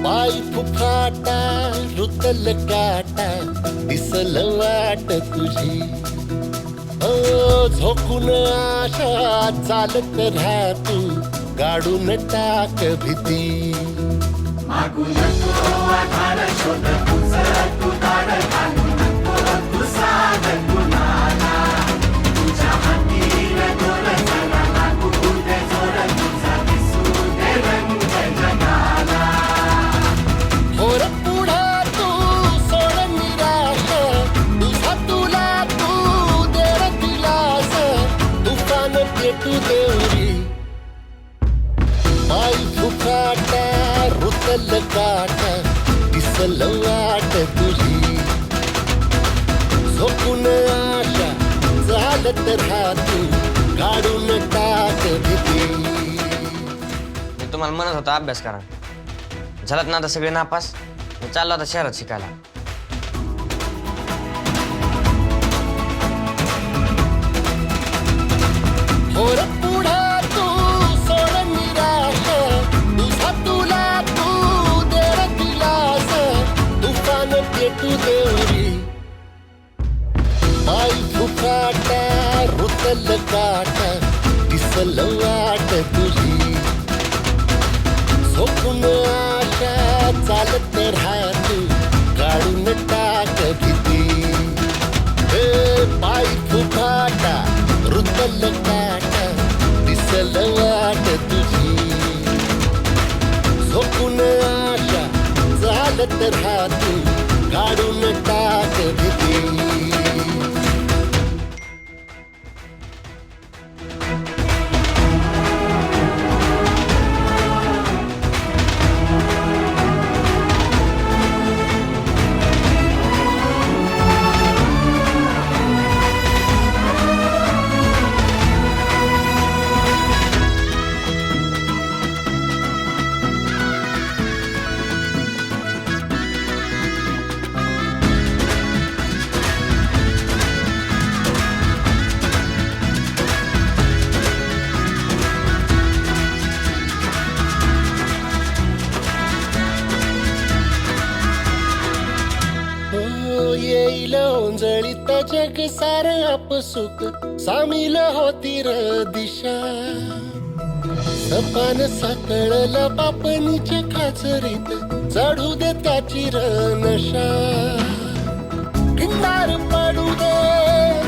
पाय फुफाटा रुतल काटा दिसल वाट तुझी झोकून आशा चालत राहा तू गाडून टाक भीती मागू नको आधार शोध तू दाड घालू नको तू साध कुणाला तुझ्या हातीन दोर चला लागू दे जोर तुझा दिसू दे रंग जगाला होर पुढा तू सोड निराश तुझा तुला तू देर दिलास तुफान पेटू देवरी पाय फुफाटा रुतल काटा दिसल वाट तुझी झोपून आशा चालत राहा तू काढून टाक भीती मी तुम्हाला म्हणत होतो अभ्यास करा झालात ना आता सगळे नापास मी चाललो आता शहरात शिकायला होर पुढा तू सोड निराश तुझा तुला तू देर दिलास तुफान पेटू देवरी पाय फुफाटा रुतल काटा दिसल वाट तुझी झोपून आशा चालत राहा तू काढून टाक भीती पाय फुफाटा रुतल काटा दिसल वाट तुझी झोपून आशा चालत राहा तू काढून टाक भीती येईल ओंजळीत जग सार आपसुक सामील होती र दिशा सपान साकळला बापणीच्या खाचरीत चढू दे त्याची र नशा किनार पडू दे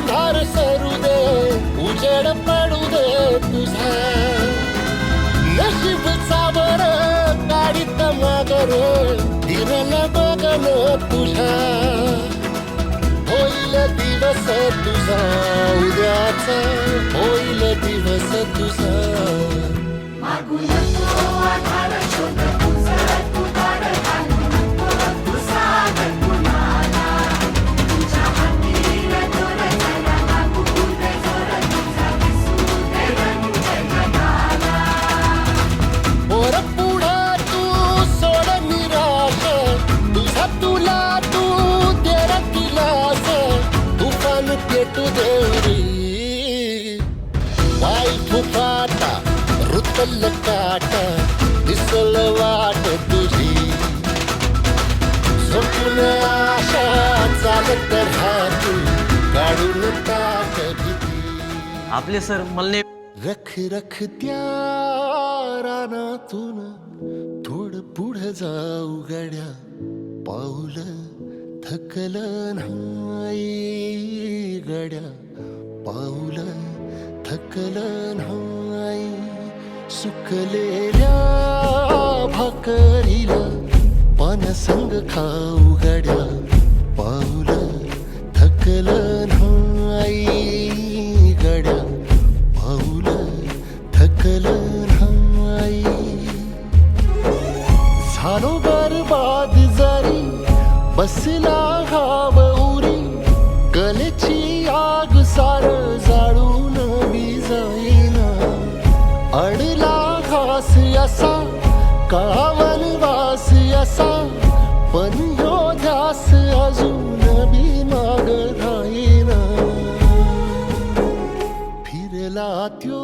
धार सरू दे उजेड पडू दे तुझा नशीब चावर गाडीत मागर दिरल बगन तुझा होईल दिवस तुझा उद्याचा होईल दिवस तुझा मागू नको आधार शोध तू दाड घालू नको तू साध कुणाला तुझ्या हातीन दोर चला लागू दे जोर तुझा दिसू दे रंग जगाला होर पुढा तू सोड निराश तुझा तुला तू देर दिलास तुफान पेटू देवरी पाय फुफाटा रुतल काटा दिसल वाट तुझी झोपून आशा चालत राहा तू काढून टाक भीती आपले सर मला रख रख त्या रानातून थोड पुढे जाऊ गड्या पाऊल थकल नाही गड्या पाऊल थकल नाही सुकलेल्या भाकरीला पानसंग खाऊ गड्या पाऊल थकल नाही गड्या पाऊल थकल नाही झालो बरबाद जरी बसला घाव उरी कलेची आग सार जाळून बी जाईना अडला घास असा काळावन वास असा पण ह्यो ध्यास अजून बी माग राहीना फिरला त्यो